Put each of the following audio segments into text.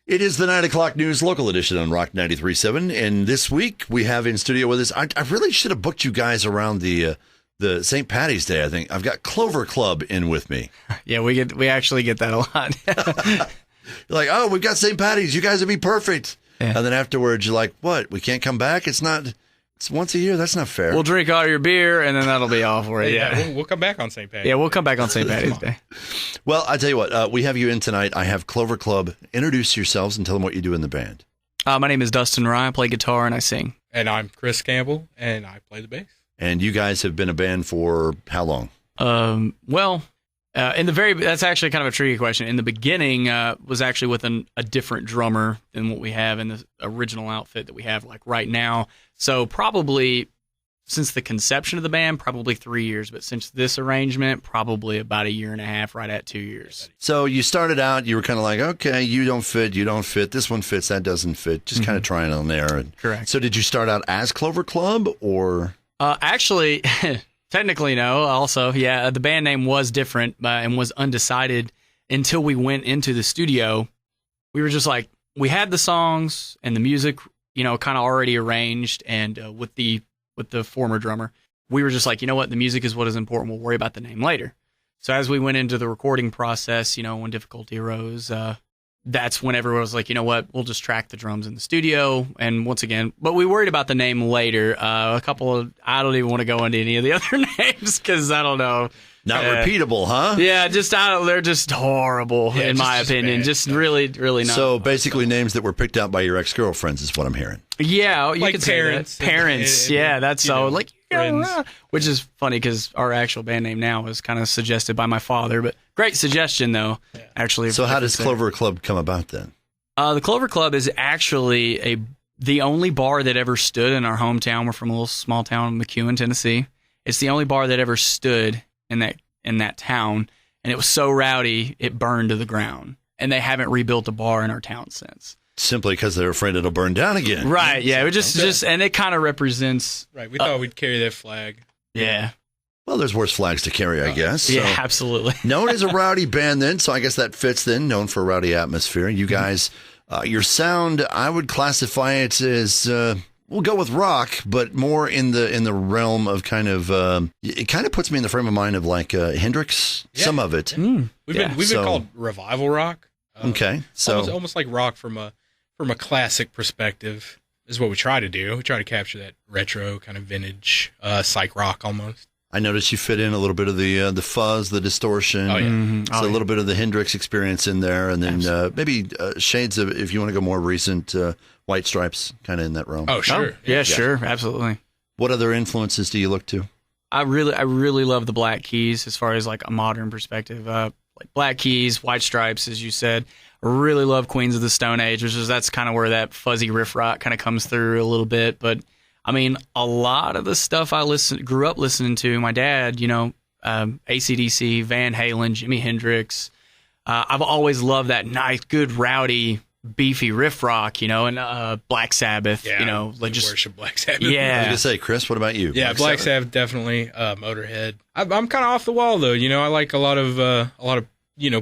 It is the 9 o'clock news local edition on Rock 93.7. And this week we have in studio with us, I really should have booked you guys around the St. Patty's Day, I think. I've got Clover Club in with me. Yeah, we actually get that a lot. You're like, oh, we've got St. Patty's. You guys would be perfect. Yeah. And then afterwards, you're like, what? We can't come back? It's once a year. That's not fair. We'll drink all your beer, and then that'll be all for it. Yeah, we'll come back on St. Patty's. Yeah, we'll come back on St. Patty's Day. Well, I tell you what, we have you in tonight. I have Clover Club. Introduce yourselves and tell them what you do in the band. My name is Dustin Rye. I play guitar and I sing. And I'm Chris Campbell, and I play the bass. And you guys have been a band for how long? That's actually kind of a tricky question. In the beginning, was actually with a different drummer than what we have in the original outfit that we have like right now. So probably since the conception of the band, probably 3 years. But since this arrangement, probably about a year and a half, right at 2 years. So you started out, you were kind of like, okay, you don't fit. This one fits, that doesn't fit. Just kind of trying on there. Correct. So did you start out as Clover Club or? Actually, technically no. Also, yeah, the band name was different and was undecided until we went into the studio. We were just like, we had the songs and the music, kind of already arranged, and with the former drummer, we were just like, you know what, the music is what is important. We'll worry about the name later. So as we went into the recording process, when difficulty arose, that's when everyone was like, you know what, we'll just track the drums in the studio. And once again, but we worried about the name later. I don't even want to go into any of the other names because I don't know. Not repeatable, huh? Yeah, they're just horrible in my opinion. Just really, really not. So basically names that were picked out by your ex-girlfriends is what I'm hearing. Yeah, you like could parents. Say that. Parents, yeah, that's so like friends. Which is funny because our actual band name now was kind of suggested by my father, but great suggestion though. Yeah. Actually, so how does Clover Club come about then? The Clover Club is actually the only bar that ever stood in our hometown. We're from a little small town, McEwen, Tennessee. It's the only bar that ever stood in that town, and it was so rowdy it burned to the ground. And they haven't rebuilt a bar in our town since. Simply because they're afraid it'll burn down again. Right, yeah. It just and it kind of represents... Right, we thought we'd carry that flag. Yeah. Well, there's worse flags to carry, I guess. Yeah, so, absolutely. known as a rowdy band then, so I guess that fits then, known for a rowdy atmosphere. You guys, your sound, I would classify it as... we'll go with rock, but more in the realm of kind of it kind of puts me in the frame of mind of like Hendrix. Yeah. Some of it. We've been called revival rock. Okay, so almost like rock from a classic perspective is what we try to do. We try to capture that retro kind of vintage psych rock almost. I noticed you fit in a little bit of the fuzz, the distortion. Oh yeah, a little bit of the Hendrix experience in there, and then maybe shades of, if you want to go more recent. White Stripes, kind of in that realm. Oh, sure. Yeah, sure. Absolutely. What other influences do you look to? I really love the Black Keys as far as like a modern perspective. Like Black Keys, White Stripes, as you said. I really love Queens of the Stone Age, that's kind of where that fuzzy riff rock kind of comes through a little bit. But I mean, a lot of the stuff I grew up listening to, my dad, AC/DC, Van Halen, Jimi Hendrix. I've always loved that nice, good, rowdy, beefy riff rock, and Black Sabbath, like just worship Black Sabbath. Yeah. I was gonna say, Chris, what about you? Yeah, Black Sabbath definitely. Motorhead. I'm kind of off the wall though. I like a lot of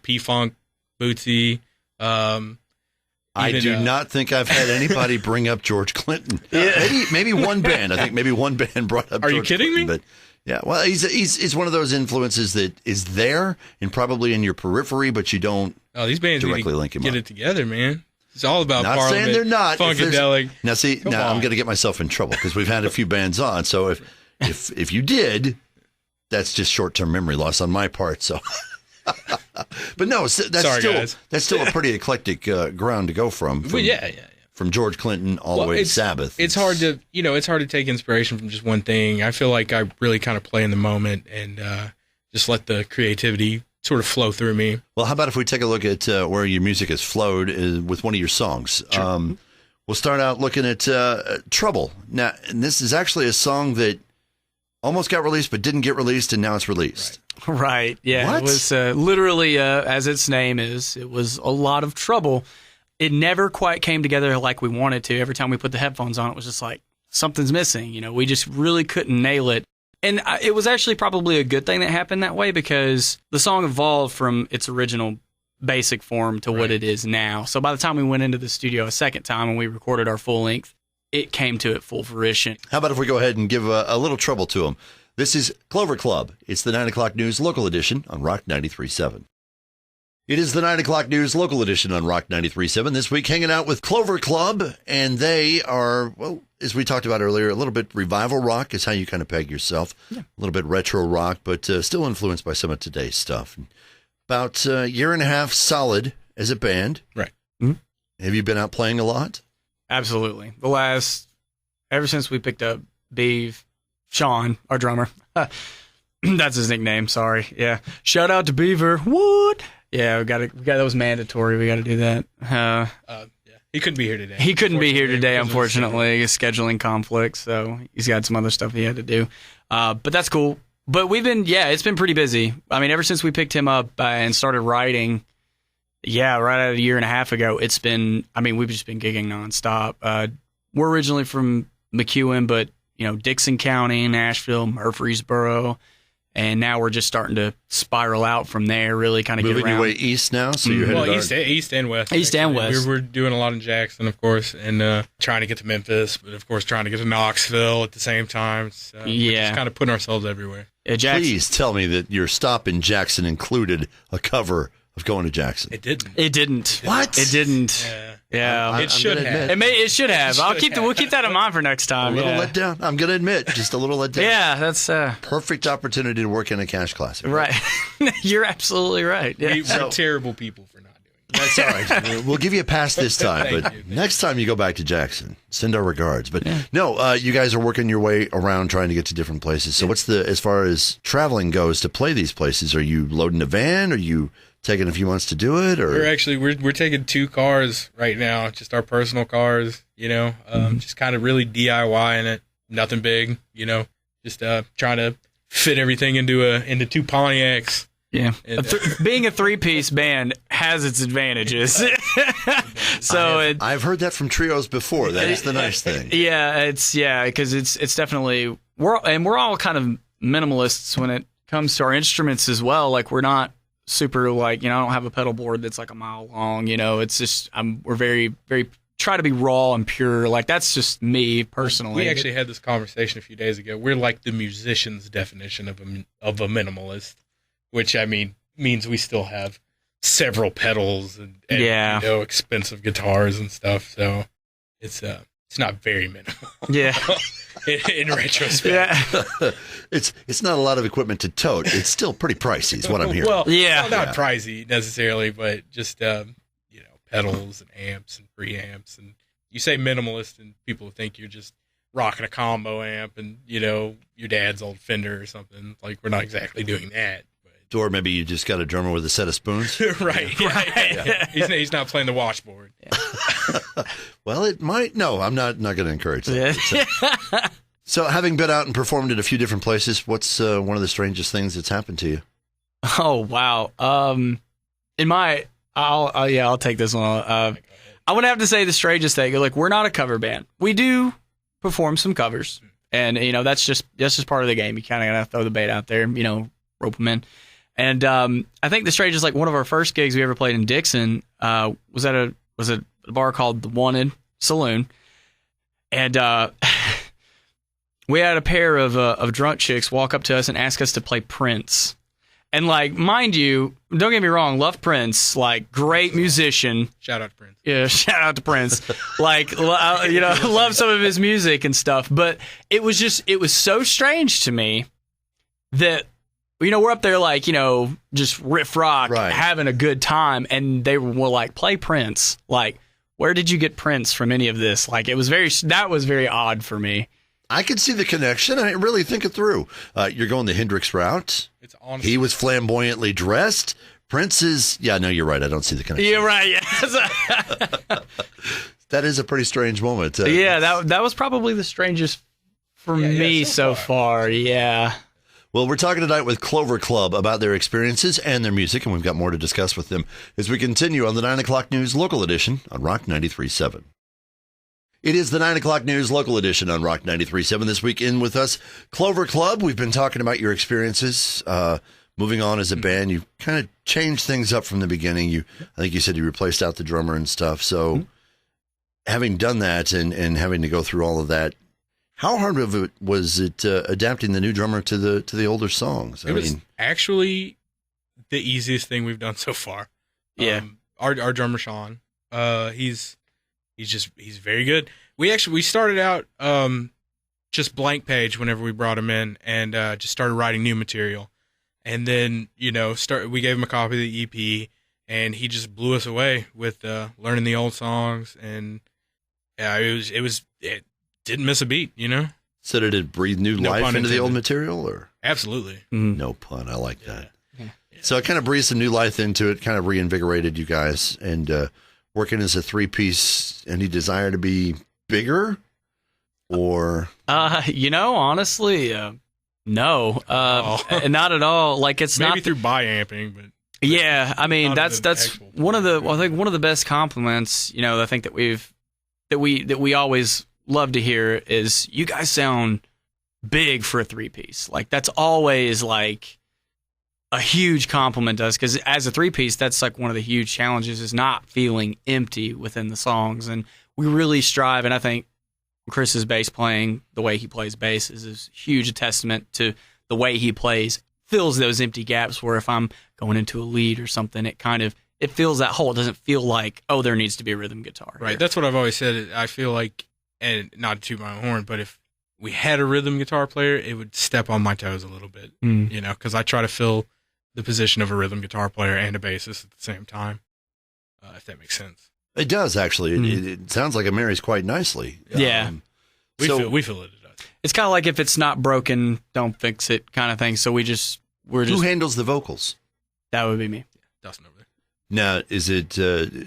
P-Funk, Bootsy. I do not think I've had anybody bring up George Clinton. Maybe one band. I think maybe one band brought up. Are George you kidding Clinton, me? But yeah, well, he's one of those influences that is there and probably in your periphery, but you don't. Oh, these bands directly link him get up. it together, man. It's all about not Parliament, saying they're not Funkadelic. Now I'm going to get myself in trouble because we've had a few bands on. So if you did, that's just short-term memory loss on my part. So, but no, that's still a pretty eclectic ground to go from. Yeah. From George Clinton all the way to Sabbath. It's hard to take inspiration from just one thing. I feel like I really kind of play in the moment and just let the creativity sort of flow through me. Well, how about if we take a look at where your music has flowed with one of your songs? Sure. We'll start out looking at Trouble. Now, and this is actually a song that almost got released but didn't get released, and now it's released. Right. Yeah. What? It was literally, as its name is, it was a lot of trouble. It never quite came together like we wanted to. Every time we put the headphones on, it was just like, something's missing. We just really couldn't nail it. And it was actually probably a good thing that happened that way because the song evolved from its original basic form to what it is now. So by the time we went into the studio a second time and we recorded our full length, it came to its full fruition. How about if we go ahead and give a little trouble to them? This is Clover Club. It's the 9 o'clock news local edition on Rock 93.7. It is the 9 o'clock news local edition on Rock 93.7. This week, hanging out with Clover Club, and they are, well, as we talked about earlier, a little bit revival rock is how you kind of peg yourself. Yeah. A little bit retro rock, but still influenced by some of today's stuff. About a year and a half solid as a band. Right. Mm-hmm. Have you been out playing a lot? Absolutely. Ever since we picked up Beav, Sean, our drummer, that's his nickname, sorry. Yeah. Shout out to Beaver. What? Yeah, we got that was mandatory. We got to do that. Yeah. He couldn't be here today. He couldn't be here today, unfortunately. Scheduling conflicts, so he's got some other stuff he had to do. But that's cool. But it's been pretty busy. I mean, ever since we picked him up and started writing, right at a year and a half ago, we've just been gigging nonstop. We're originally from McEwen, but, Dixon County, Nashville, Murfreesboro, and now we're just starting to spiral out from there, really kind of get around. Moving your way east now, so you're headed east and west. East and west. We're doing a lot in Jackson, of course, and trying to get to Memphis, but of course trying to get to Knoxville at the same time. So we're just kind of putting ourselves everywhere. Yeah, please tell me that your stop in Jackson included a cover of Going to Jackson. It didn't. What? It didn't. Yeah. It should have. It should have. We'll keep that in mind for next time. A little let down. I'm going to admit, just a little let down. Yeah, that's perfect opportunity to work in a Cash Classic. Right. You're absolutely right. Yeah. We're terrible people for not doing it. That's all right. We'll give you a pass this time, but next time you go back to Jackson, send our regards. But no, you guys are working your way around trying to get to different places. So what's as far as traveling goes to play these places, are you loading a van? Are you taking a few months to do it? Or we're taking 2 cars right now, just our personal cars, just kind of really DIYing it. Nothing big, just trying to fit everything into 2 Pontiacs. Yeah. Being a 3-piece band has its advantages. I've heard that from trios before. That is the nice thing. Yeah, because it's definitely we're all kind of minimalists when it comes to our instruments as well. Like, we're not super I don't have a pedal board that's like a mile long. It's just we're very, very try to be raw and pure. Like, that's just me personally. We actually had this conversation a few days ago. We're like the musician's definition of a minimalist, which means we still have several pedals and expensive guitars and stuff. So it's not very minimal. Yeah. in retrospect. Yeah. It's not a lot of equipment to tote. It's still pretty pricey is what I'm hearing. Well, not pricey necessarily, but just pedals and amps and preamps. And you say minimalist and people think you're just rocking a combo amp and your dad's old Fender or something. Like, we're not exactly doing that. Or maybe you just got a drummer with a set of spoons. Right. Yeah. He's not playing the washboard. Yeah. Well, it might. No, I'm not going to encourage that. So having been out and performed at a few different places, what's one of the strangest things that's happened to you? Oh, wow. I'll take this one. I would have to say the strangest thing. Like, we're not a cover band. We do perform some covers, and that's just part of the game. You kind of got to throw the bait out there, rope them in. And I think the strangest, like, one of our first gigs we ever played in Dixon was at a bar called the Wanted Saloon, and we had a pair of drunk chicks walk up to us and ask us to play Prince. And, like, mind you, don't get me wrong, love Prince, like, great musician. Shout out to Prince. Yeah, shout out to Prince. Like, love some of his music and stuff. But it was so strange to me that, we're up there, like, just riff rock, having a good time. And they were like, play Prince. Like, where did you get Prince from any of this? Like, that was very odd for me. I could see the connection. I didn't really think it through. You're going the Hendrix route. It's honestly, he was flamboyantly dressed. Prince is, no, you're right. I don't see the connection. You're right. Yeah. That is a pretty strange moment. That was probably the strangest for me so far. Yeah. Well, we're talking tonight with Clover Club about their experiences and their music, and we've got more to discuss with them as we continue on the 9 o'clock news local edition on Rock 93.7. It is the 9 o'clock news local edition on Rock 93.7. This week in with us, Clover Club. We've been talking about your experiences moving on as a band, you kind of changed things up from the beginning. I think you said you replaced out the drummer and stuff. So having done that and having to go through all of that, how hard of it was it adapting the new drummer to the older songs? It was actually the easiest thing we've done so far. Yeah. Our drummer Sean, he's very good. We started out just blank page whenever we brought him in, and just started writing new material. And then, we gave him a copy of the EP, and he just blew us away with learning the old songs. And yeah, it didn't miss a beat, So did it breathe new life into the old material, or? Absolutely. No pun. I like that. Yeah. So it kind of breathed some new life into it, kind of reinvigorated you guys, and working as a 3-piece. Any desire to be bigger, or? Honestly, no, not at all. Like it's maybe not through bi-amping, but yeah. I mean, that's one of the best compliments. I think that we always love to hear is you guys sound big for a 3-piece. Like that's always like a huge compliment to us, because as a 3-piece, that's like one of the huge challenges is not feeling empty within the songs, and we really strive. And I think Chris's bass playing, the way he plays bass, is a huge testament to the way he plays. Fills those empty gaps where if I'm going into a lead or something, it fills that hole. It doesn't feel like, oh, there needs to be a rhythm guitar. Right. Here. That's what I've always said. I feel like, and not to toot my own horn, but if we had a rhythm guitar player, it would step on my toes a little bit, because I try to fill the position of a rhythm guitar player and a bassist at the same time, if that makes sense. It does, actually. It sounds like it marries quite nicely. Yeah. We feel it does. It's kind of like if it's not broken, don't fix it kind of thing. So we're just. Who handles the vocals? That would be me. Dustin over there. Now, is it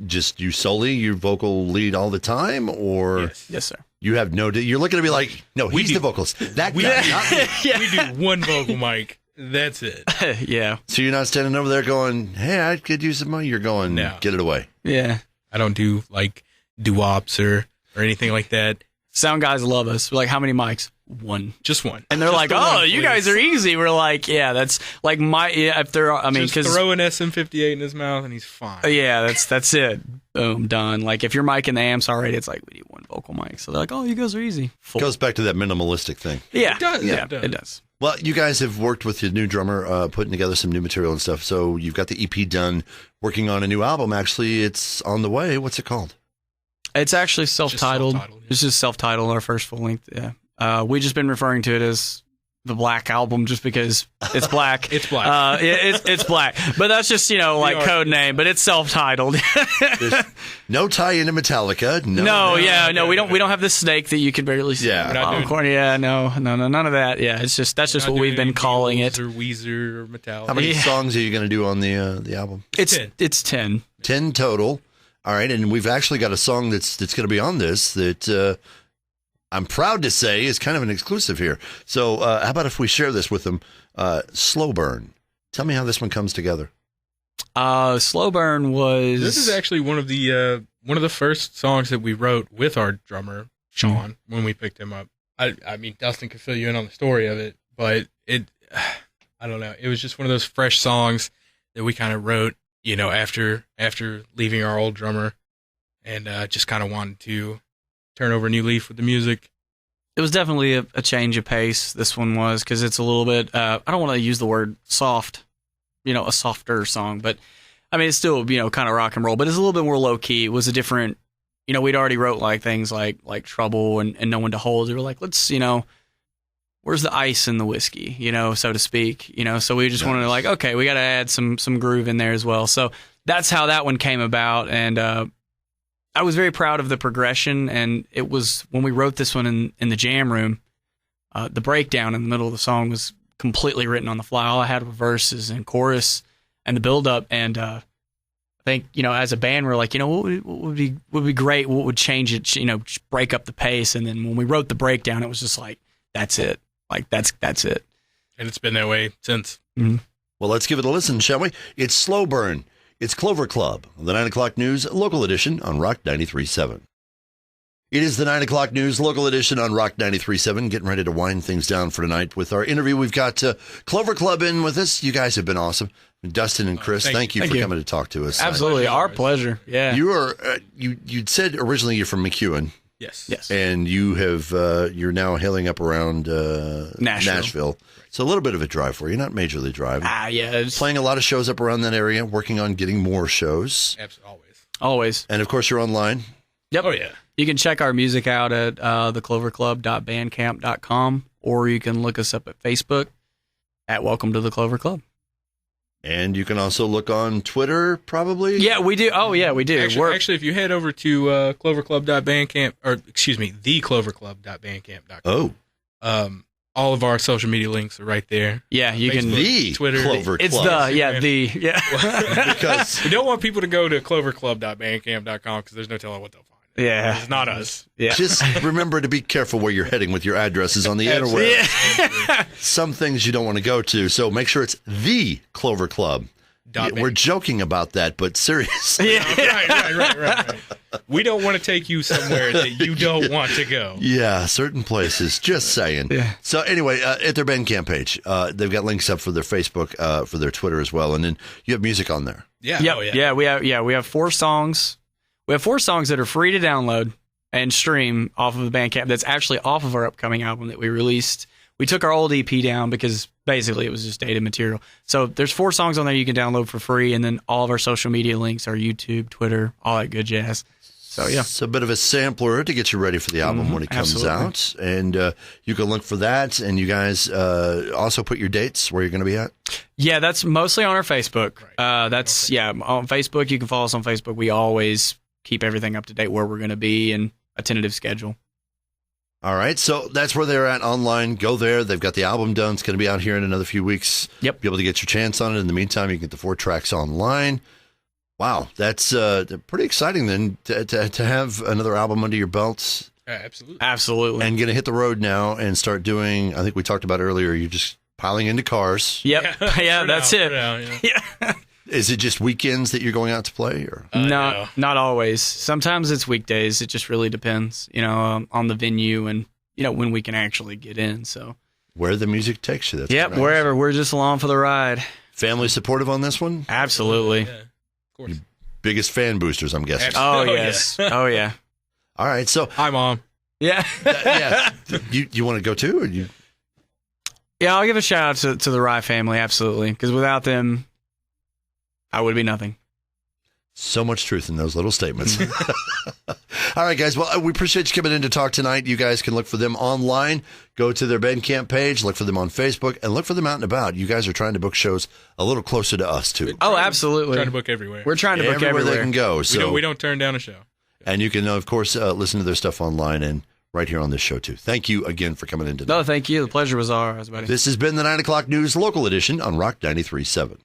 just you solely, your vocal lead all the time, or? Yes, sir. You have you're looking at me like, no, he's the vocals. That guy, not me. We do one vocal mic. That's it. Yeah. So you're not standing over there going, hey, I could use some money. You're going, get it away. Yeah. I don't do like doo-wops or anything like that. Sound guys love us. We're like, how many mics? One. Just one. And they're just like, one, you guys are easy. We're like, yeah, that's like if they're, just throw an SM58 in his mouth and he's fine. Yeah, that's it. Boom, done. Like if you're micing the amps already, it's like, we need one vocal mic. So they're like, oh, you guys are easy. Full. Goes back to that minimalistic thing. Yeah. It does. Yeah, it does. Well, you guys have worked with your new drummer, putting together some new material and stuff. So you've got the EP done, working on a new album. Actually, it's on the way. What's it called? It's actually self-titled. It's just self-titled, our first full length. Yeah. We just been referring to it as the Black Album just because it's black. It's black. It's black. But that's just, code name, but it's self-titled. There's no tie into Metallica. No, we don't have the snake that you can barely see. Yeah. No, none of that. Yeah, that's just what we've been calling it. Or Weezer or Metallica. How many songs are you going to do on the album? It's 10. 10 total. All right, and we've actually got a song that's going to be on this that I'm proud to say is kind of an exclusive here. So how about if we share this with them? Slow Burn. Tell me how this one comes together. Slow Burn was... This is actually one of the first songs that we wrote with our drummer, Sean, when we picked him up. I mean, Dustin could fill you in on the story of it, but I don't know. It was just one of those fresh songs that we kind of wrote, after leaving our old drummer, and just kind of wanted to turn over a new leaf with the music. It was definitely a change of pace, this one was, because it's a little bit, I don't want to use the word soft, a softer song, but I mean, it's still, kind of rock and roll, but it's a little bit more low key. It was a different, we'd already wrote like things like Trouble and No One to Hold. We were like, let's, where's the ice in the whiskey, so to speak, so we just wanted to like, okay, we got to add some groove in there as well. So that's how that one came about. And, I was very proud of the progression. And it was when we wrote this one in the jam room, the breakdown in the middle of the song was completely written on the fly. All I had were verses and chorus and the build up. And, I think, as a band, we're like, what would be great? What would change it? Break up the pace. And then when we wrote the breakdown, it was just like, that's it. Like, that's it. And it's been that way since. Mm-hmm. Well, let's give it a listen, shall we? It's Slow Burn. It's Clover Club, the 9 o'clock news, local edition on Rock 93.7. It is the 9 o'clock news, local edition on Rock 93.7. Getting ready to wind things down for tonight with our interview. We've got Clover Club in with us. You guys have been awesome. Dustin and Chris, thank you for coming to talk to us. Absolutely, our pleasure. Yeah, you are. You'd said originally you're from McEwen. Yes. And you have. You're now hailing up around Nashville. So a little bit of a drive for you, not majorly drive. Yeah. Playing a lot of shows up around that area, working on getting more shows. Absolutely. Always. And of course, you're online. Yep. Oh yeah. You can check our music out at thecloverclub.bandcamp.com, or you can look us up at Facebook at Welcome to the Clover Club. And you can also look on Twitter, probably? Yeah, we do. Oh, yeah, we do. Actually, if you head over to cloverclub.bandcamp, or excuse me, thecloverclub.bandcamp.com. Oh. All of our social media links are right there. Yeah, you Facebook, can. The Twitter. Clover Club. It's Because we don't want people to go to cloverclub.bandcamp.com because there's no telling what they'll find. Yeah. It's not us. Yeah. just remember to be careful where you're heading with your addresses on the interweb. Yeah. Some things you don't want to go to, so make sure it's the Clover Club. We're joking about that, but seriously. Yeah. Right. We don't want to take you somewhere that you don't want to go. Yeah, certain places. Just saying. Yeah. So anyway, at their Bandcamp page, they've got links up for their Facebook, for their Twitter as well, and then you have music on there. Yeah. Yep. Oh, yeah. We have 4 songs. We have 4 songs that are free to download and stream off of the Bandcamp. That's actually off of our upcoming album that we released. We took our old EP down because basically it was just dated material. So there's 4 songs on there you can download for free, and then all of our social media links are YouTube, Twitter, all that good jazz. So yeah, it's a bit of a sampler to get you ready for the album when it comes out, and you can look for that. And you guys also put your dates where you're going to be at. Yeah, that's mostly on our Facebook. On Facebook. You can follow us on Facebook. We always keep everything up to date where we're going to be and a tentative schedule. All right, so that's where they're at online. Go there. They've got the album done. It's going to be out here in another few weeks. Yep. Be able to get your chance on it. In the meantime, you can get the 4 tracks online. Wow, that's pretty exciting then to have another album under your belts. Absolutely. And going to hit the road now and start doing, I think we talked about earlier, you're just piling into cars. Yep. Yeah, that's it. Yeah. Is it just weekends that you're going out to play? Or No, not always. Sometimes it's weekdays. It just really depends, on the venue and, when we can actually get in. So where the music takes you. That's yep, wherever. We're just along for the ride. Family supportive on this one? Absolutely. Yeah, of course. Your biggest fan boosters, I'm guessing. Oh, yes. Yeah. Oh, yeah. All right, so Hi, Mom. Yeah. yeah, you want to go too, or you? Yeah, I'll give a shout out to the Rye family, absolutely, because without them, I would be nothing. So much truth in those little statements. All right, guys. Well, we appreciate you coming in to talk tonight. You guys can look for them online. Go to their Bandcamp page, look for them on Facebook, and look for them out and about. You guys are trying to book shows a little closer to us, too. Oh, absolutely. Trying to book everywhere. We're trying to book everywhere they can go. So we don't turn down a show. And you can, of course, listen to their stuff online and right here on this show, too. Thank you again for coming in today. No, thank you. The pleasure was ours, buddy. This has been the 9 o'clock news local edition on Rock 93.7.